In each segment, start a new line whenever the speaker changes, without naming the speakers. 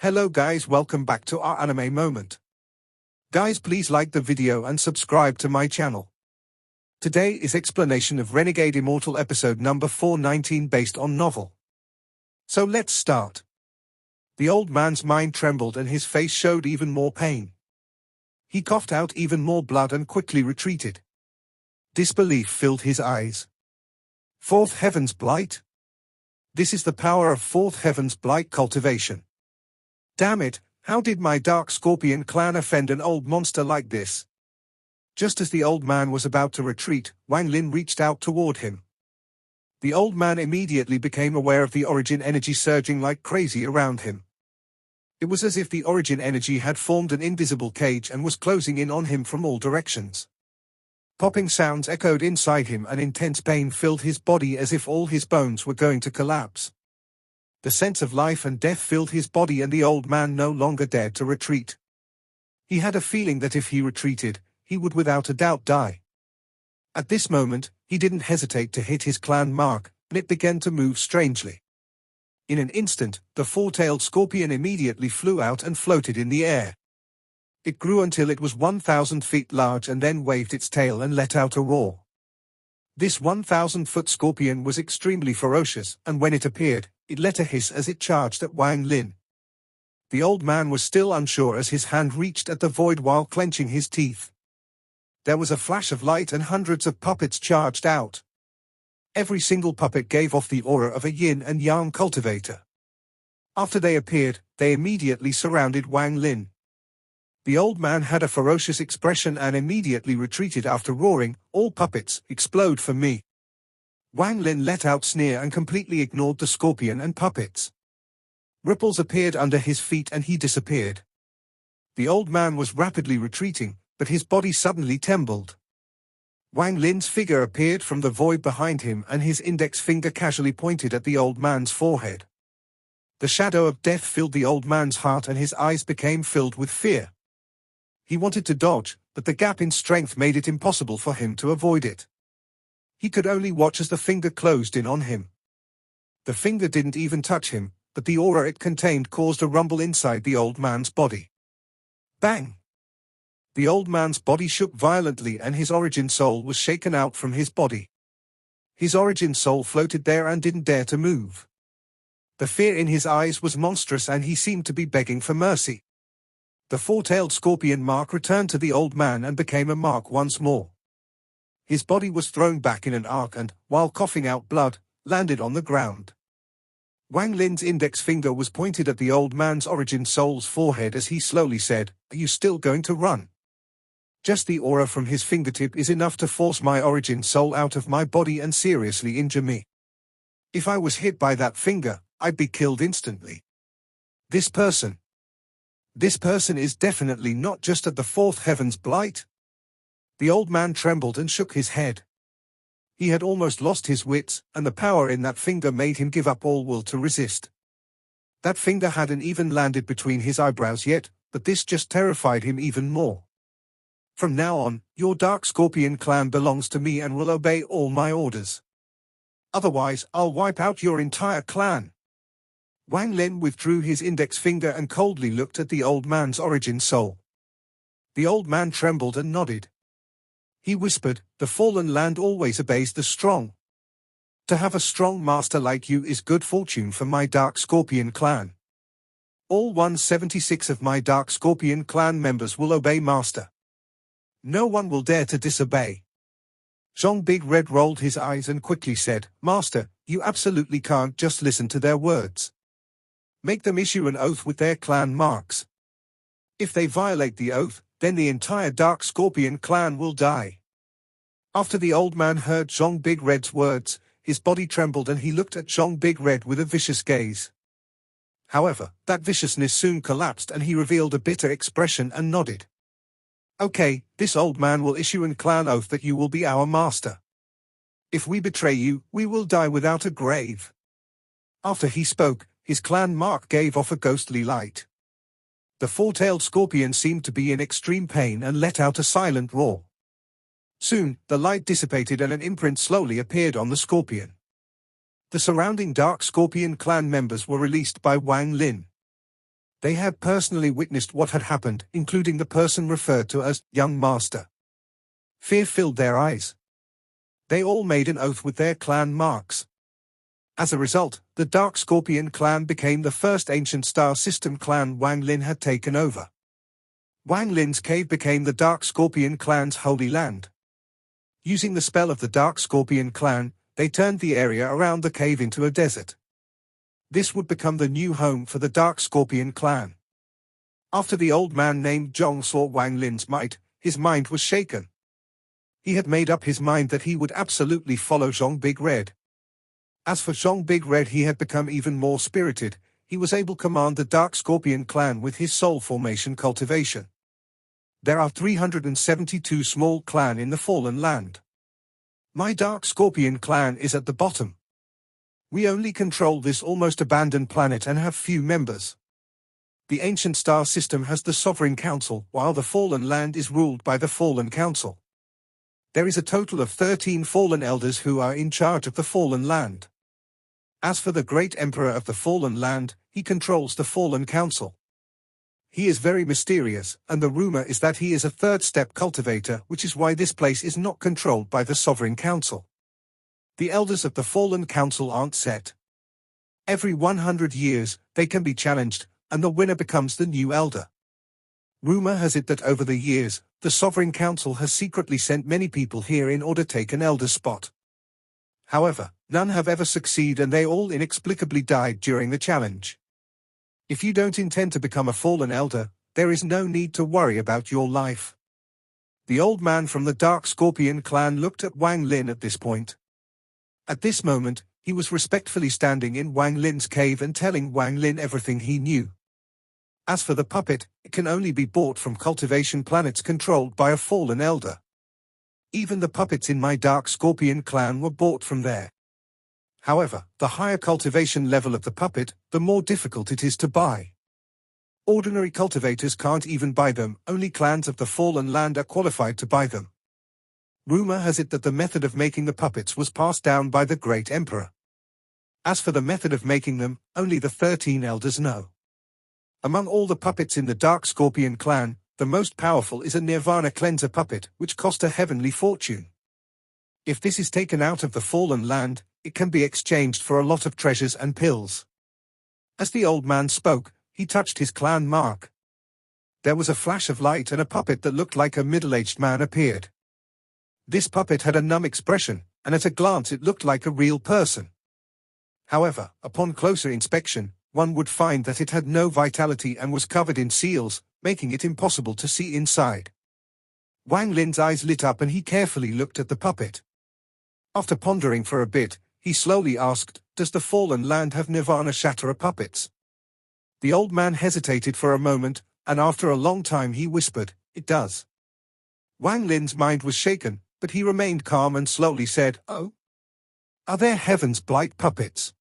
Hello guys, welcome back to our anime moment. Guys, please like the video and subscribe to my channel. Today is explanation of Renegade Immortal episode number 419 based on novel. So let's start. The old man's mind trembled and his face showed even more pain. He coughed out even more blood and quickly retreated. Disbelief filled his eyes. Fourth Heaven's Blight? This is the power of Fourth Heaven's Blight cultivation. Damn it, how did my Dark Scorpion clan offend an old monster like this? Just as the old man was about to retreat, Wang Lin reached out toward him. The old man immediately became aware of the origin energy surging like crazy around him. It was as if the origin energy had formed an invisible cage and was closing in on him from all directions. Popping sounds echoed inside him and intense pain filled his body as if all his bones were going to collapse. The sense of life and death filled his body and the old man no longer dared to retreat. He had a feeling that if he retreated, he would without a doubt die. At this moment, he didn't hesitate to hit his clan mark, and it began to move strangely. In an instant, the four-tailed scorpion immediately flew out and floated in the air. It grew until it was 1,000 feet large and then waved its tail and let out a roar. This 1,000-foot scorpion was extremely ferocious, and when it appeared, it let a hiss as it charged at Wang Lin. The old man was still unsure as his hand reached at the void while clenching his teeth. There was a flash of light and hundreds of puppets charged out. Every single puppet gave off the aura of a yin and yang cultivator. After they appeared, they immediately surrounded Wang Lin. The old man had a ferocious expression and immediately retreated after roaring, "All puppets, explode for me." Wang Lin let out a sneer and completely ignored the scorpion and puppets. Ripples appeared under his feet and he disappeared. The old man was rapidly retreating, but his body suddenly trembled. Wang Lin's figure appeared from the void behind him and his index finger casually pointed at the old man's forehead. The shadow of death filled the old man's heart and his eyes became filled with fear. He wanted to dodge, but the gap in strength made it impossible for him to avoid it. He could only watch as the finger closed in on him. The finger didn't even touch him, but the aura it contained caused a rumble inside the old man's body. Bang! The old man's body shook violently and his origin soul was shaken out from his body. His origin soul floated there and didn't dare to move. The fear in his eyes was monstrous and he seemed to be begging for mercy. The four-tailed scorpion mark returned to the old man and became a mark once more. His body was thrown back in an arc and, while coughing out blood, landed on the ground. Wang Lin's index finger was pointed at the old man's origin soul's forehead as he slowly said, "Are you still going to run?" Just the aura from his fingertip is enough to force my origin soul out of my body and seriously injure me. If I was hit by that finger, I'd be killed instantly. This person is definitely not just at the Fourth Heaven's Blight. The old man trembled and shook his head. He had almost lost his wits, and the power in that finger made him give up all will to resist. That finger hadn't even landed between his eyebrows yet, but this just terrified him even more. From now on, your Dark Scorpion clan belongs to me and will obey all my orders. Otherwise, I'll wipe out your entire clan. Wang Lin withdrew his index finger and coldly looked at the old man's origin soul. The old man trembled and nodded. He whispered, "The fallen land always obeys the strong. To have a strong master like you is good fortune for my Dark Scorpion clan. All 176 of my Dark Scorpion clan members will obey master. No one will dare to disobey." Zhong Big Red rolled his eyes and quickly said, "Master, you absolutely can't just listen to their words. Make them issue an oath with their clan marks. If they violate the oath, then the entire Dark Scorpion clan will die." After the old man heard Zhong Big Red's words, his body trembled and he looked at Zhong Big Red with a vicious gaze. However, that viciousness soon collapsed and he revealed a bitter expression and nodded. "Okay, this old man will issue an clan oath that you will be our master. If we betray you, we will die without a grave." After he spoke, his clan mark gave off a ghostly light. The four-tailed scorpion seemed to be in extreme pain and let out a silent roar. Soon, the light dissipated and an imprint slowly appeared on the scorpion. The surrounding Dark Scorpion clan members were released by Wang Lin. They had personally witnessed what had happened, including the person referred to as young master. Fear filled their eyes. They all made an oath with their clan marks. As a result, the Dark Scorpion clan became the first ancient star system clan Wang Lin had taken over. Wang Lin's cave became the Dark Scorpion clan's holy land. Using the spell of the Dark Scorpion clan, they turned the area around the cave into a desert. This would become the new home for the Dark Scorpion clan. After the old man named Zhong saw Wang Lin's might, his mind was shaken. He had made up his mind that he would absolutely follow Zhong Big Red. As for Zhong Big Red, he had become even more spirited. He was able to command the Dark Scorpion clan with his soul formation cultivation. There are 372 small clan in the Fallen Land. My Dark Scorpion clan is at the bottom. We only control this almost abandoned planet and have few members. The ancient star system has the Sovereign Council, while the Fallen Land is ruled by the Fallen Council. There is a total of 13 Fallen Elders who are in charge of the Fallen Land. As for the Great Emperor of the Fallen Land, he controls the Fallen Council. He is very mysterious, and the rumor is that he is a third-step cultivator, which is why this place is not controlled by the Sovereign Council. The Elders of the Fallen Council aren't set. Every 100 years, they can be challenged, and the winner becomes the new Elder. Rumor has it that over the years, the Sovereign Council has secretly sent many people here in order to take an Elder spot. However, none have ever succeeded and they all inexplicably died during the challenge. If you don't intend to become a Fallen Elder, there is no need to worry about your life. The old man from the Dark Scorpion clan looked at Wang Lin at this point. At this moment, he was respectfully standing in Wang Lin's cave and telling Wang Lin everything he knew. As for the puppet, it can only be bought from cultivation planets controlled by a Fallen Elder. Even the puppets in my Dark Scorpion clan were bought from there. However, the higher cultivation level of the puppet, the more difficult it is to buy. Ordinary cultivators can't even buy them, only clans of the Fallen Land are qualified to buy them. Rumor has it that the method of making the puppets was passed down by the Great Emperor. As for the method of making them, only the 13 Elders know. Among all the puppets in the Dark Scorpion clan, the most powerful is a Nirvana Cleanser puppet, which cost a heavenly fortune. If this is taken out of the Fallen Land, it can be exchanged for a lot of treasures and pills. As the old man spoke, he touched his clan mark. There was a flash of light and a puppet that looked like a middle-aged man appeared. This puppet had a numb expression, and at a glance it looked like a real person. However, upon closer inspection, one would find that it had no vitality and was covered in seals, making it impossible to see inside. Wang Lin's eyes lit up and he carefully looked at the puppet. After pondering for a bit, he slowly asked, "Does the Fallen Land have Nirvana Shatterer puppets?" The old man hesitated for a moment, and after a long time he whispered, "It does." Wang Lin's mind was shaken, but he remained calm and slowly said, "Oh? Are there Heaven's Blight puppets?"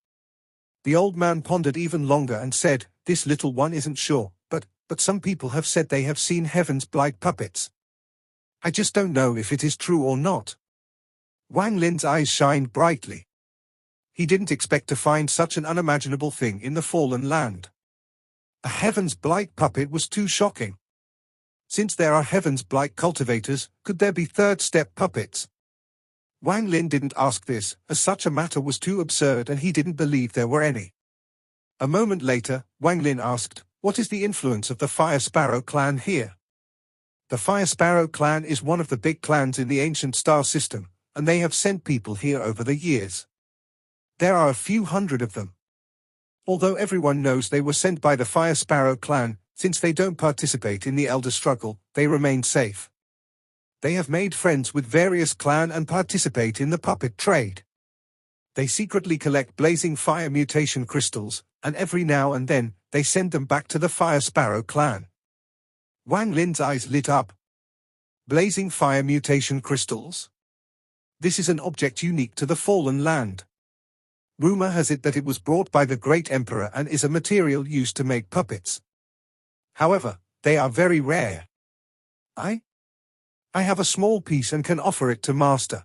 The old man pondered even longer and said, "This little one isn't sure, but some people have said they have seen Heaven's Blight puppets. I just don't know if it is true or not." Wang Lin's eyes shined brightly. He didn't expect to find such an unimaginable thing in the Fallen Land. A Heaven's Blight puppet was too shocking. Since there are Heaven's Blight cultivators, could there be third-step puppets? Wang Lin didn't ask this, as such a matter was too absurd and he didn't believe there were any. A moment later, Wang Lin asked, "What is the influence of the Fire Sparrow clan here?" The Fire Sparrow clan is one of the big clans in the ancient star system, and they have sent people here over the years. There are a few hundred of them. Although everyone knows they were sent by the Fire Sparrow clan, since they don't participate in the Elder struggle, they remain safe. They have made friends with various clans and participate in the puppet trade. They secretly collect blazing fire mutation crystals, and every now and then, they send them back to the Fire Sparrow clan. Wang Lin's eyes lit up. Blazing fire mutation crystals? This is an object unique to the Fallen Land. Rumor has it that it was brought by the Great Emperor and is a material used to make puppets. However, they are very rare. I have a small piece and can offer it to Master.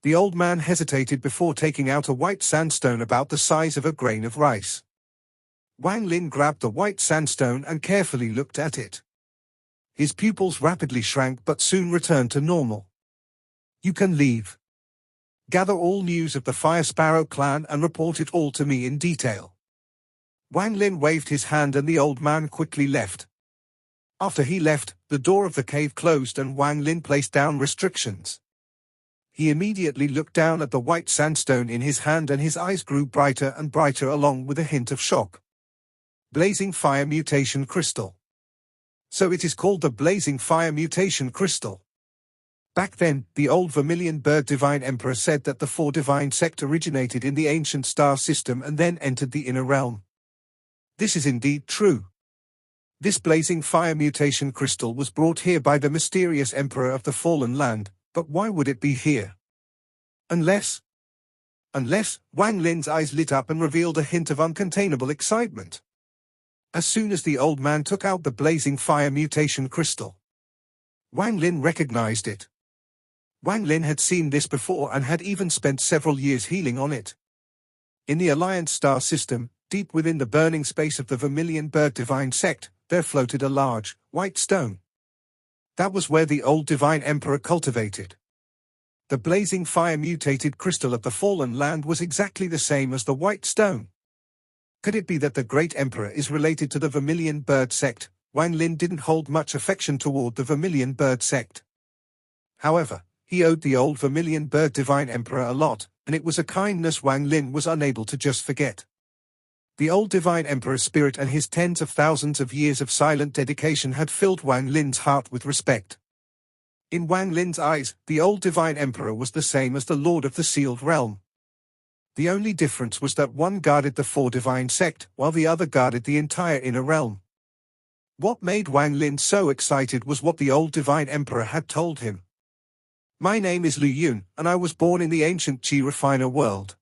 The old man hesitated before taking out a white sandstone about the size of a grain of rice. Wang Lin grabbed the white sandstone and carefully looked at it. His pupils rapidly shrank but soon returned to normal. You can leave. Gather all news of the Fire Sparrow clan and report it all to me in detail. Wang Lin waved his hand and the old man quickly left. After he left, the door of the cave closed and Wang Lin placed down restrictions. He immediately looked down at the white sandstone in his hand and his eyes grew brighter and brighter along with a hint of shock. Blazing Fire Mutation Crystal. So it is called the Blazing Fire Mutation Crystal. Back then, the old Vermilion Bird Divine Emperor said that the four divine sect originated in the ancient star system and then entered the inner realm. This is indeed true. This Blazing Fire Mutation Crystal was brought here by the mysterious Emperor of the Fallen Land, but why would it be here? Unless, Wang Lin's eyes lit up and revealed a hint of uncontainable excitement. As soon as the old man took out the Blazing Fire Mutation Crystal, Wang Lin recognized it. Wang Lin had seen this before and had even spent several years healing on it. In the Alliance star system, deep within the burning space of the Vermilion Bird Divine Sect, there floated a large, white stone. That was where the old Divine Emperor cultivated. The Blazing Fire Mutated Crystal of the Fallen Land was exactly the same as the white stone. Could it be that the Great Emperor is related to the Vermilion Bird Sect? Wang Lin didn't hold much affection toward the Vermilion Bird Sect. However, he owed the old Vermilion Bird Divine Emperor a lot, and it was a kindness Wang Lin was unable to just forget. The old Divine Emperor's spirit and his tens of thousands of years of silent dedication had filled Wang Lin's heart with respect. In Wang Lin's eyes, the old Divine Emperor was the same as the Lord of the Sealed Realm. The only difference was that one guarded the four divine sect, while the other guarded the entire inner realm. What made Wang Lin so excited was what the old Divine Emperor had told him. My name is Lu Yun, and I was born in the ancient Qi refiner world.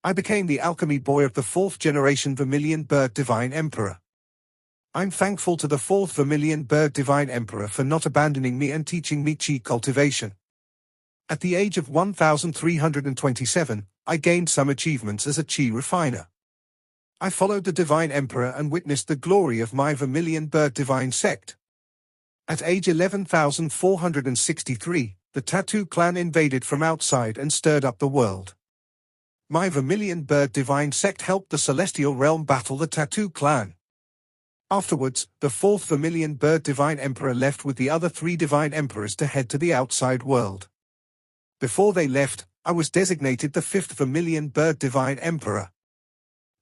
I became the alchemy boy of the fourth generation Vermilion Bird Divine Emperor. I'm thankful to the fourth Vermilion Bird Divine Emperor for not abandoning me and teaching me Qi cultivation. At the age of 1327, I gained some achievements as a Qi refiner. I followed the Divine Emperor and witnessed the glory of my Vermilion Bird Divine Sect. At age 11,463, the Tattoo clan invaded from outside and stirred up the world. My Vermilion Bird Divine Sect helped the Celestial Realm battle the Tattoo clan. Afterwards, the fourth Vermilion Bird Divine Emperor left with the other three Divine Emperors to head to the outside world. Before they left, I was designated the fifth Vermilion Bird Divine Emperor.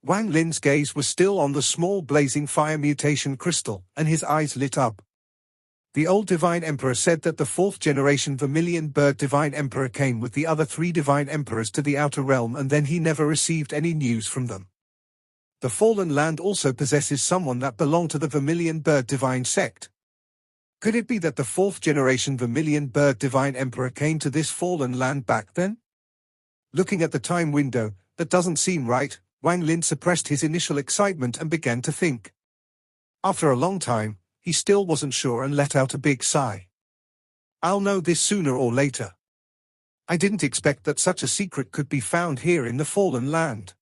Wang Lin's gaze was still on the small blazing fire mutation crystal, and his eyes lit up. The old Divine Emperor said that the fourth generation Vermilion Bird Divine Emperor came with the other three Divine Emperors to the outer realm and then he never received any news from them. The Fallen Land also possesses someone that belonged to the Vermilion Bird Divine Sect. Could it be that the fourth generation Vermilion Bird Divine Emperor came to this Fallen Land back then? Looking at the time window, that doesn't seem right. Wang Lin suppressed his initial excitement and began to think. After a long time, he still wasn't sure and let out a big sigh. I'll know this sooner or later. I didn't expect that such a secret could be found here in the Fallen Land.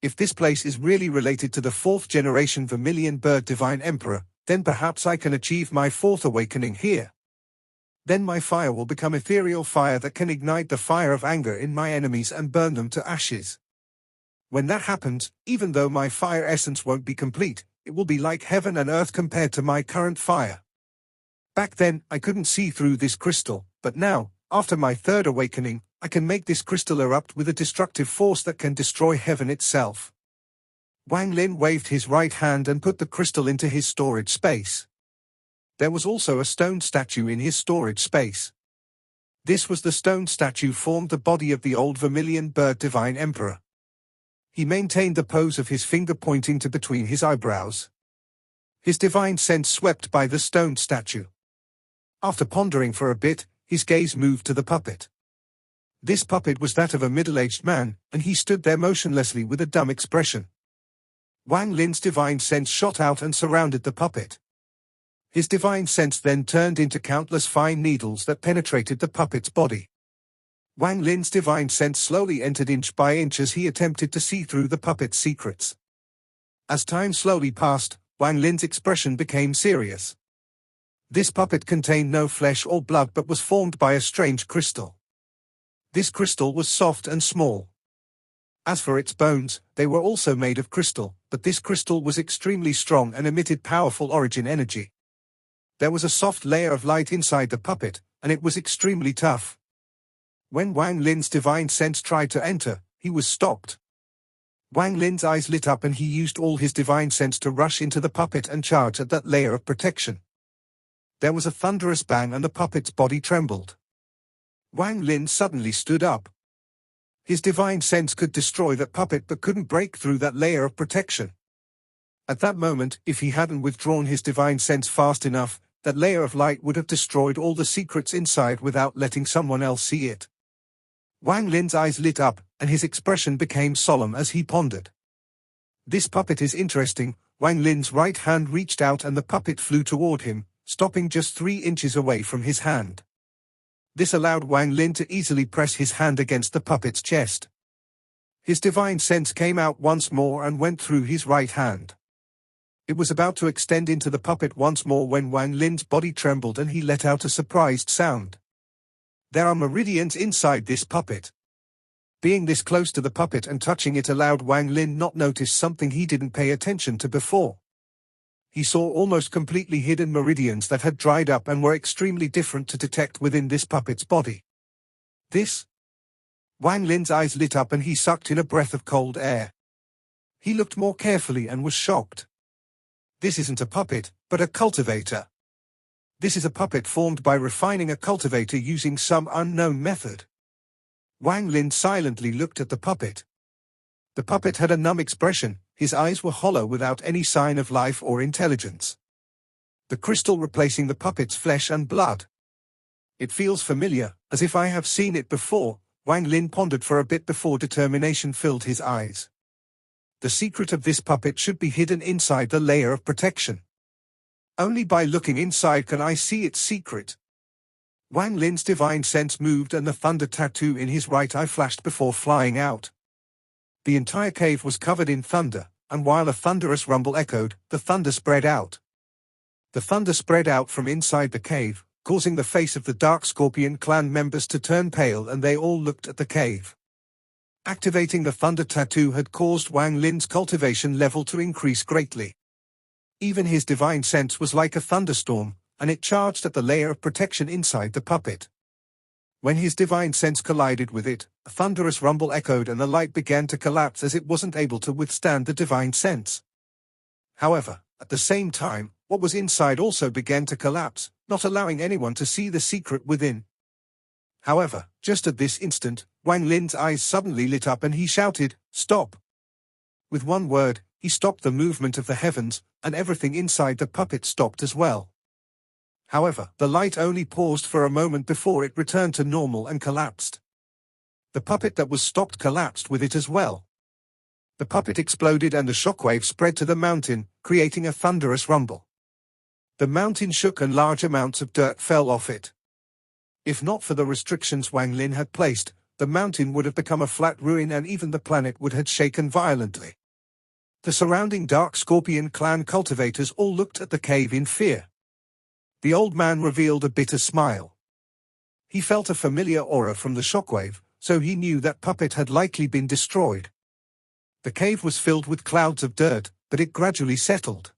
If this place is really related to the fourth generation Vermilion Bird Divine Emperor, then perhaps I can achieve my fourth awakening here. Then my fire will become ethereal fire that can ignite the fire of anger in my enemies and burn them to ashes. When that happens, even though my fire essence won't be complete, it will be like heaven and earth compared to my current fire. Back then, I couldn't see through this crystal, but now, after my third awakening, I can make this crystal erupt with a destructive force that can destroy heaven itself. Wang Lin waved his right hand and put the crystal into his storage space. There was also a stone statue in his storage space. This was the stone statue formed the body of the old Vermilion Bird Divine Emperor. He maintained the pose of his finger pointing to between his eyebrows. His divine sense swept by the stone statue. After pondering for a bit, his gaze moved to the puppet. This puppet was that of a middle-aged man, and he stood there motionlessly with a dumb expression. Wang Lin's divine sense shot out and surrounded the puppet. His divine sense then turned into countless fine needles that penetrated the puppet's body. Wang Lin's divine sense slowly entered inch by inch as he attempted to see through the puppet's secrets. As time slowly passed, Wang Lin's expression became serious. This puppet contained no flesh or blood but was formed by a strange crystal. This crystal was soft and small. As for its bones, they were also made of crystal, but this crystal was extremely strong and emitted powerful origin energy. There was a soft layer of light inside the puppet, and it was extremely tough. When Wang Lin's divine sense tried to enter, he was stopped. Wang Lin's eyes lit up and he used all his divine sense to rush into the puppet and charge at that layer of protection. There was a thunderous bang and the puppet's body trembled. Wang Lin suddenly stood up. His divine sense could destroy that puppet but couldn't break through that layer of protection. At that moment, if he hadn't withdrawn his divine sense fast enough, that layer of light would have destroyed all the secrets inside without letting someone else see it. Wang Lin's eyes lit up, and his expression became solemn as he pondered. This puppet is interesting. Wang Lin's right hand reached out and the puppet flew toward him, stopping just 3 inches away from his hand. This allowed Wang Lin to easily press his hand against the puppet's chest. His divine sense came out once more and went through his right hand. It was about to extend into the puppet once more when Wang Lin's body trembled and he let out a surprised sound. There are meridians inside this puppet. Being this close to the puppet and touching it allowed Wang Lin not notice something he didn't pay attention to before. He saw almost completely hidden meridians that had dried up and were extremely different to detect within this puppet's body. This? Wang Lin's eyes lit up and he sucked in a breath of cold air. He looked more carefully and was shocked. This isn't a puppet, but a cultivator. This is a puppet formed by refining a cultivator using some unknown method. Wang Lin silently looked at the puppet. The puppet had a numb expression, his eyes were hollow without any sign of life or intelligence. The crystal replacing the puppet's flesh and blood. It feels familiar, as if I have seen it before. Wang Lin pondered for a bit before determination filled his eyes. The secret of this puppet should be hidden inside the layer of protection. Only by looking inside can I see its secret. Wang Lin's divine sense moved and the thunder tattoo in his right eye flashed before flying out. The entire cave was covered in thunder, and while a thunderous rumble echoed, the thunder spread out. The thunder spread out from inside the cave, causing the face of the Dark Scorpion clan members to turn pale and they all looked at the cave. Activating the thunder tattoo had caused Wang Lin's cultivation level to increase greatly. Even his divine sense was like a thunderstorm, and it charged at the layer of protection inside the puppet. When his divine sense collided with it, a thunderous rumble echoed and the light began to collapse as it wasn't able to withstand the divine sense. However, at the same time, what was inside also began to collapse, not allowing anyone to see the secret within. However, just at this instant, Wang Lin's eyes suddenly lit up and he shouted, "Stop!" With one word, he stopped the movement of the heavens, and everything inside the puppet stopped as well. However, the light only paused for a moment before it returned to normal and collapsed. The puppet that was stopped collapsed with it as well. The puppet exploded and the shockwave spread to the mountain, creating a thunderous rumble. The mountain shook and large amounts of dirt fell off it. If not for the restrictions Wang Lin had placed, the mountain would have become a flat ruin and even the planet would have shaken violently. The surrounding Dark Scorpion clan cultivators all looked at the cave in fear. The old man revealed a bitter smile. He felt a familiar aura from the shockwave, so he knew that puppet had likely been destroyed. The cave was filled with clouds of dirt, but it gradually settled.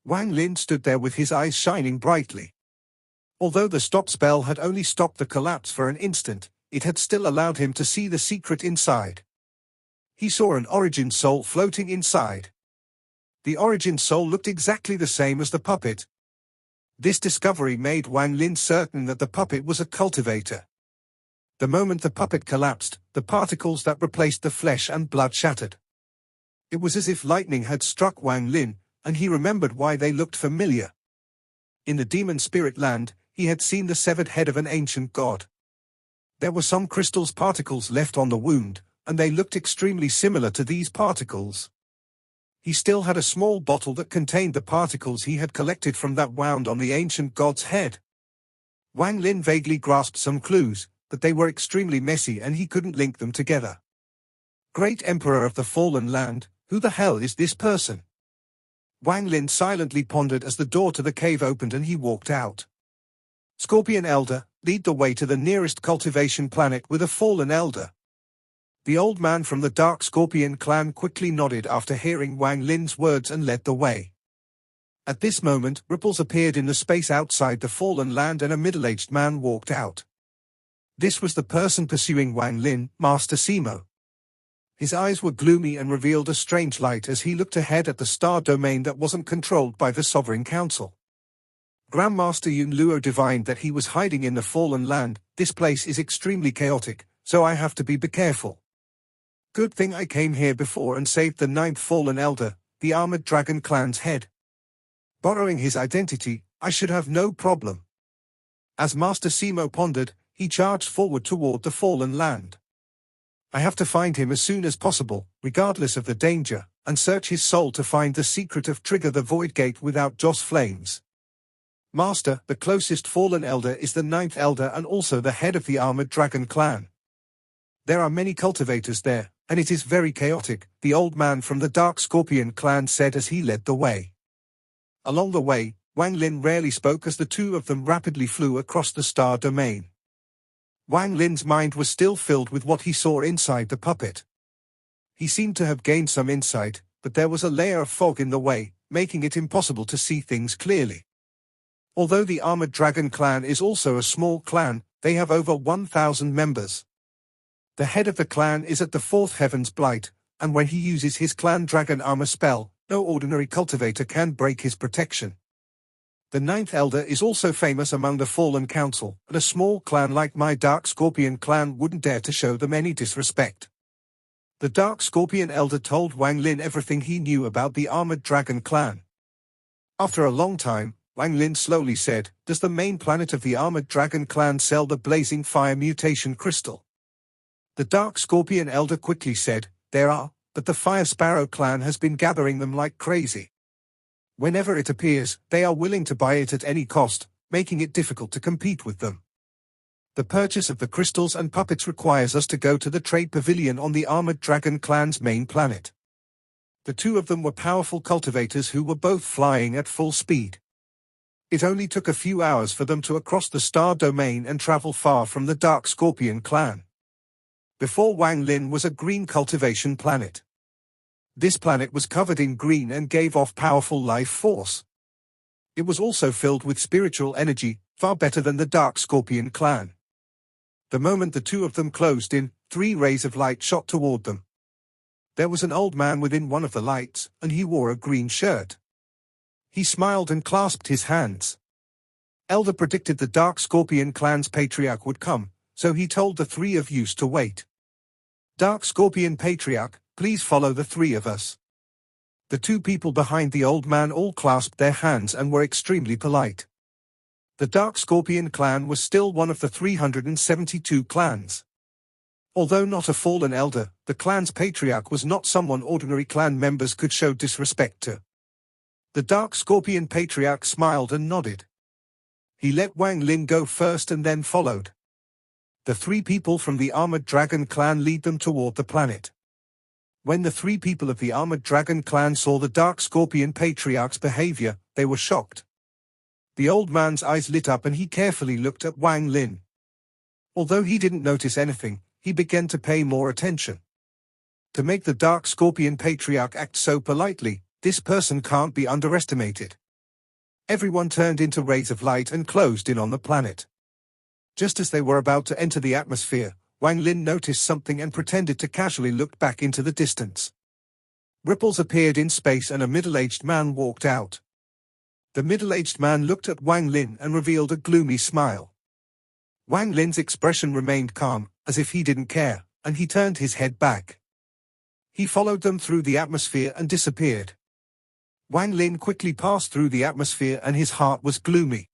Wang Lin stood there with his eyes shining brightly. Although the stop spell had only stopped the collapse for an instant, it had still allowed him to see the secret inside. He saw an origin soul floating inside. The origin soul looked exactly the same as the puppet. This discovery made Wang Lin certain that the puppet was a cultivator. The moment the puppet collapsed, the particles that replaced the flesh and blood shattered. It was as if lightning had struck Wang Lin, and he remembered why they looked familiar. In the demon spirit land, he had seen the severed head of an ancient god. There were some crystals particles left on the wound, and they looked extremely similar to these particles. He still had a small bottle that contained the particles he had collected from that wound on the ancient god's head. Wang Lin vaguely grasped some clues, but they were extremely messy and he couldn't link them together. Great Emperor of the Fallen Land, Who the hell is this person? Wang Lin silently pondered as the door to the cave opened and he walked out. Scorpion Elder, lead the way to the nearest cultivation planet with a fallen elder. The old man from the Dark Scorpion clan quickly nodded after hearing Wang Lin's words and led the way. At this moment, ripples appeared in the space outside the fallen land and a middle-aged man walked out. This was the person pursuing Wang Lin, Master Simo. His eyes were gloomy and revealed a strange light as he looked ahead at the star domain that wasn't controlled by the Sovereign Council. Grandmaster Yun Luo divined that he was hiding in the fallen land. This place is extremely chaotic, so I have to be careful. Good thing I came here before and saved the ninth fallen elder, the Armored Dragon clan's head. Borrowing his identity, I should have no problem. As Master Simo pondered, he charged forward toward the fallen land. I have to find him as soon as possible, regardless of the danger, and search his soul to find the secret of trigger the void gate without Joss flames. Master, the closest fallen elder is the ninth elder and also the head of the Armored Dragon clan. There are many cultivators there, and it is very chaotic, the old man from the Dark Scorpion clan said as he led the way. Along the way, Wang Lin rarely spoke as the two of them rapidly flew across the star domain. Wang Lin's mind was still filled with what he saw inside the puppet. He seemed to have gained some insight, but there was a layer of fog in the way, making it impossible to see things clearly. Although the Armored Dragon clan is also a small clan, they have over 1,000 members. The head of the clan is at the fourth heaven's blight, and when he uses his clan dragon armor spell, no ordinary cultivator can break his protection. The ninth elder is also famous among the Fallen Council, and a small clan like my Dark Scorpion clan wouldn't dare to show them any disrespect. The Dark Scorpion elder told Wang Lin everything he knew about the Armored Dragon clan. After a long time, Wang Lin slowly said, "Does the main planet of the Armored Dragon clan sell the Blazing Fire Mutation Crystal?" The Dark Scorpion elder quickly said, "There are, but the Fire Sparrow clan has been gathering them like crazy. Whenever it appears, they are willing to buy it at any cost, making it difficult to compete with them. The purchase of the crystals and puppets requires us to go to the trade pavilion on the Armored Dragon clan's main planet." The two of them were powerful cultivators who were both flying at full speed. It only took a few hours for them to cross the star domain and travel far from the Dark Scorpion clan. Before Wang Lin was a green cultivation planet. This planet was covered in green and gave off powerful life force. It was also filled with spiritual energy, far better than the Dark Scorpion clan. The moment the two of them closed in, 3 rays of light shot toward them. There was an old man within one of the lights, and he wore a green shirt. He smiled and clasped his hands. Elder predicted the Dark Scorpion clan's patriarch would come, so he told the 3 of you to wait. Dark Scorpion Patriarch, please follow the 3 of us. The 2 people behind the old man all clasped their hands and were extremely polite. The Dark Scorpion clan was still one of the 372 clans. Although not a fallen elder, the clan's patriarch was not someone ordinary clan members could show disrespect to. The Dark Scorpion Patriarch smiled and nodded. He let Wang Lin go first and then followed. The 3 people from the Armored Dragon clan lead them toward the planet. When the 3 people of the Armored Dragon clan saw the Dark Scorpion Patriarch's behavior, they were shocked. The old man's eyes lit up and he carefully looked at Wang Lin. Although he didn't notice anything, he began to pay more attention. To make the Dark Scorpion Patriarch act so politely, this person can't be underestimated. Everyone turned into rays of light and closed in on the planet. Just as they were about to enter the atmosphere, Wang Lin noticed something and pretended to casually look back into the distance. Ripples appeared in space and a middle-aged man walked out. The middle-aged man looked at Wang Lin and revealed a gloomy smile. Wang Lin's expression remained calm, as if he didn't care, and he turned his head back. He followed them through the atmosphere and disappeared. Wang Lin quickly passed through the atmosphere and his heart was gloomy.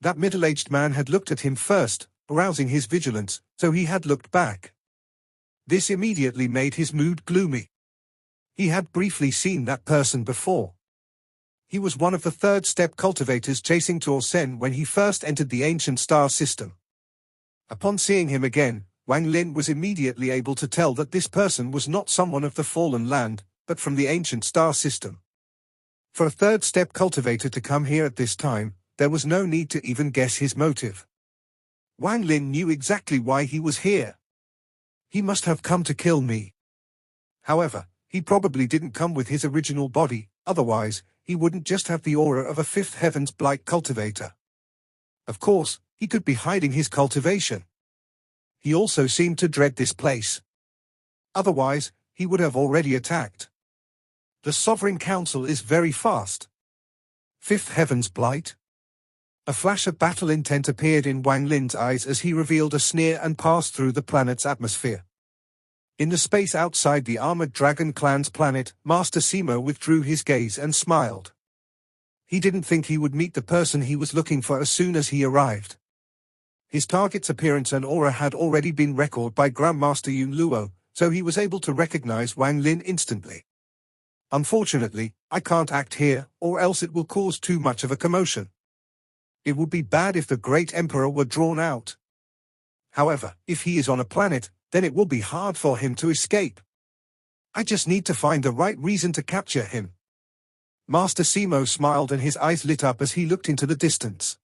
That middle-aged man had looked at him first, arousing his vigilance, so he had looked back. This immediately made his mood gloomy. He had briefly seen that person before. He was one of the third-step cultivators chasing Torsen when he first entered the ancient star system. Upon seeing him again, Wang Lin was immediately able to tell that this person was not someone of the fallen land, but from the ancient star system. For a third-step cultivator to come here at this time, there was no need to even guess his motive. Wang Lin knew exactly why he was here. He must have come to kill me. However, he probably didn't come with his original body, otherwise, he wouldn't just have the aura of a fifth heaven's blight cultivator. Of course, he could be hiding his cultivation. He also seemed to dread this place. Otherwise, he would have already attacked. The Sovereign Council is very fast. Fifth Heaven's Blight? A flash of battle intent appeared in Wang Lin's eyes as he revealed a sneer and passed through the planet's atmosphere. In the space outside the Armored Dragon Clan's planet, Master Simo withdrew his gaze and smiled. He didn't think he would meet the person he was looking for as soon as he arrived. His target's appearance and aura had already been recorded by Grandmaster Yun Luo, so he was able to recognize Wang Lin instantly. Unfortunately, I can't act here, or else it will cause too much of a commotion. It would be bad if the Great Emperor were drawn out. However, if he is on a planet, then it will be hard for him to escape. I just need to find the right reason to capture him. Master Simo smiled and his eyes lit up as he looked into the distance.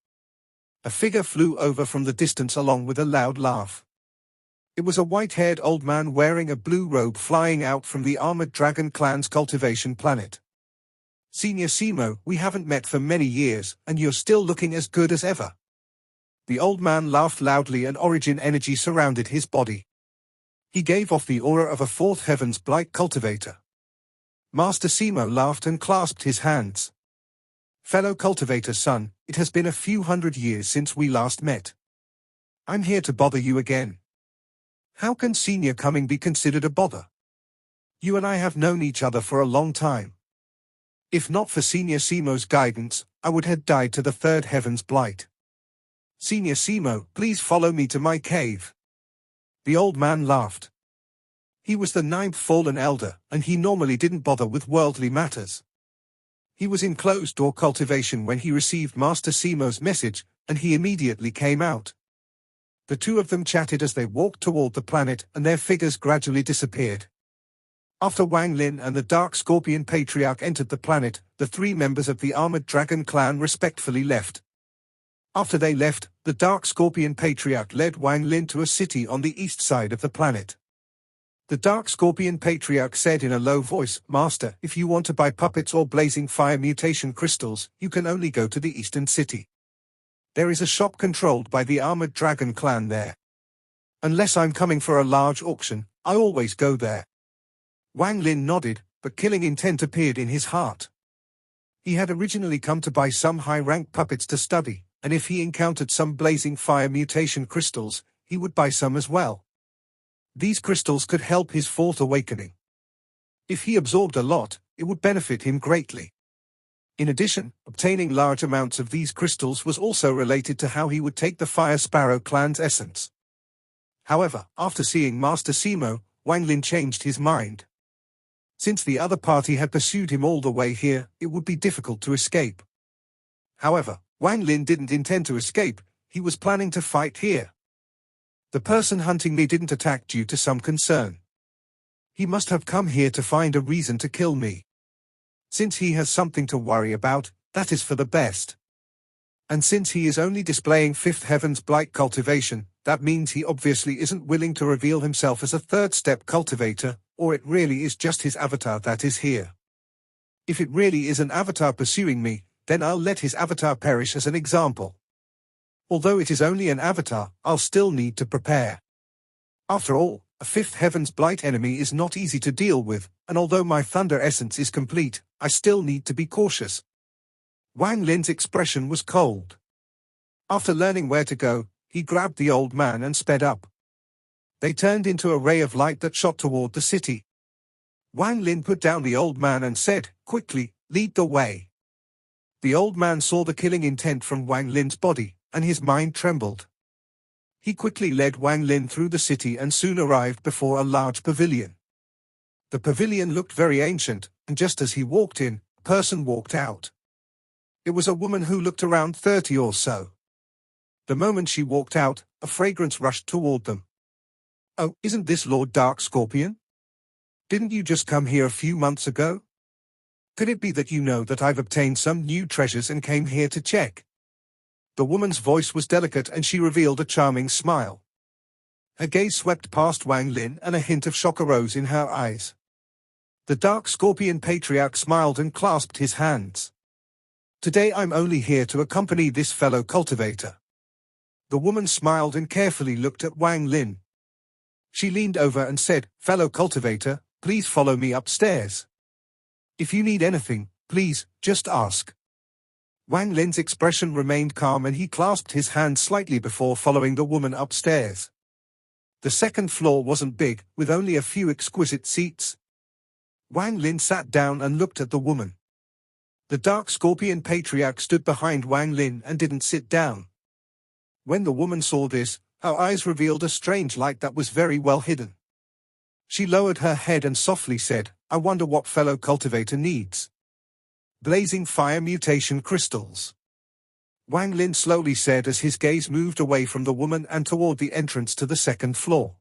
A figure flew over from the distance along with a loud laugh. It was a white-haired old man wearing a blue robe flying out from the Armored Dragon Clan's cultivation planet. Senior Simo, we haven't met for many years, and you're still looking as good as ever. The old man laughed loudly and origin energy surrounded his body. He gave off the aura of a fourth heaven's blight cultivator. Master Simo laughed and clasped his hands. Fellow cultivator son, it has been a few hundred years since we last met. I'm here to bother you again. How can senior coming be considered a bother? You and I have known each other for a long time. If not for Senior Simo's guidance, I would have died to the third heaven's blight. Senior Simo, please follow me to my cave. The old man laughed. He was the ninth fallen elder, and he normally didn't bother with worldly matters. He was in closed-door cultivation when he received Master Simo's message, and he immediately came out. The two of them chatted as they walked toward the planet, and their figures gradually disappeared. After Wang Lin and the Dark Scorpion Patriarch entered the planet, the three members of the Armored Dragon Clan respectfully left. After they left, the Dark Scorpion Patriarch led Wang Lin to a city on the east side of the planet. The Dark Scorpion Patriarch said in a low voice, Master, if you want to buy puppets or blazing fire mutation crystals, you can only go to the eastern city. There is a shop controlled by the Armored Dragon Clan there. Unless I'm coming for a large auction, I always go there. Wang Lin nodded, but killing intent appeared in his heart. He had originally come to buy some high-rank puppets to study, and if he encountered some blazing fire mutation crystals, he would buy some as well. These crystals could help his fourth awakening. If he absorbed a lot, it would benefit him greatly. In addition, obtaining large amounts of these crystals was also related to how he would take the Fire Sparrow clan's essence. However, after seeing Master Simo, Wang Lin changed his mind. Since the other party had pursued him all the way here, it would be difficult to escape. However, Wang Lin didn't intend to escape, he was planning to fight here. The person hunting me didn't attack due to some concern. He must have come here to find a reason to kill me. Since he has something to worry about, that is for the best. And since he is only displaying Fifth Heaven's Blight cultivation, that means he obviously isn't willing to reveal himself as a third-step cultivator, or it really is just his avatar that is here. If it really is an avatar pursuing me, then I'll let his avatar perish as an example. Although it is only an avatar, I'll still need to prepare. After all, a Fifth Heaven's Blight enemy is not easy to deal with, and although my Thunder Essence is complete, I still need to be cautious. Wang Lin's expression was cold. After learning where to go, he grabbed the old man and sped up. They turned into a ray of light that shot toward the city. Wang Lin put down the old man and said, quickly, lead the way. The old man saw the killing intent from Wang Lin's body, and his mind trembled. He quickly led Wang Lin through the city and soon arrived before a large pavilion. The pavilion looked very ancient, and just as he walked in, a person walked out. It was a woman who looked around 30 or so. The moment she walked out, a fragrance rushed toward them. Oh, isn't this Lord Dark Scorpion? Didn't you just come here a few months ago? Could it be that you know that I've obtained some new treasures and came here to check? The woman's voice was delicate and she revealed a charming smile. Her gaze swept past Wang Lin and a hint of shock arose in her eyes. The dark scorpion patriarch smiled and clasped his hands. Today I'm only here to accompany this fellow cultivator. The woman smiled and carefully looked at Wang Lin. She leaned over and said, "Fellow cultivator, please follow me upstairs. If you need anything, please, just ask." Wang Lin's expression remained calm and he clasped his hand slightly before following the woman upstairs. The second floor wasn't big, with only a few exquisite seats. Wang Lin sat down and looked at the woman. The dark scorpion patriarch stood behind Wang Lin and didn't sit down. When the woman saw this, her eyes revealed a strange light that was very well hidden. She lowered her head and softly said, "I wonder what fellow cultivator needs." "Blazing fire mutation crystals," Wang Lin slowly said as his gaze moved away from the woman and toward the entrance to the second floor.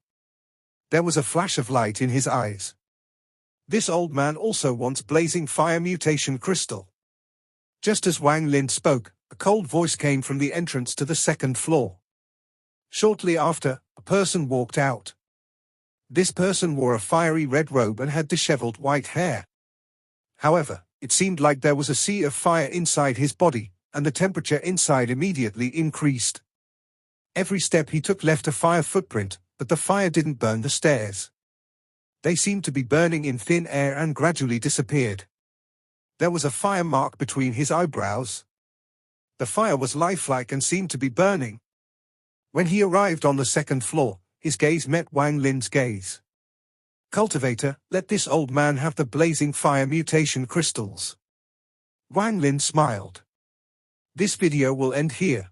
There was a flash of light in his eyes. This old man also wants blazing fire mutation crystal. Just as Wang Lin spoke, a cold voice came from the entrance to the second floor. Shortly after, a person walked out. This person wore a fiery red robe and had disheveled white hair. However, it seemed like there was a sea of fire inside his body, and the temperature inside immediately increased. Every step he took left a fire footprint, but the fire didn't burn the stairs. They seemed to be burning in thin air and gradually disappeared. There was a fire mark between his eyebrows. The fire was lifelike and seemed to be burning. When he arrived on the second floor, his gaze met Wang Lin's gaze. "Cultivator, let this old man have the blazing fire mutation crystals." Wang Lin smiled. This video will end here.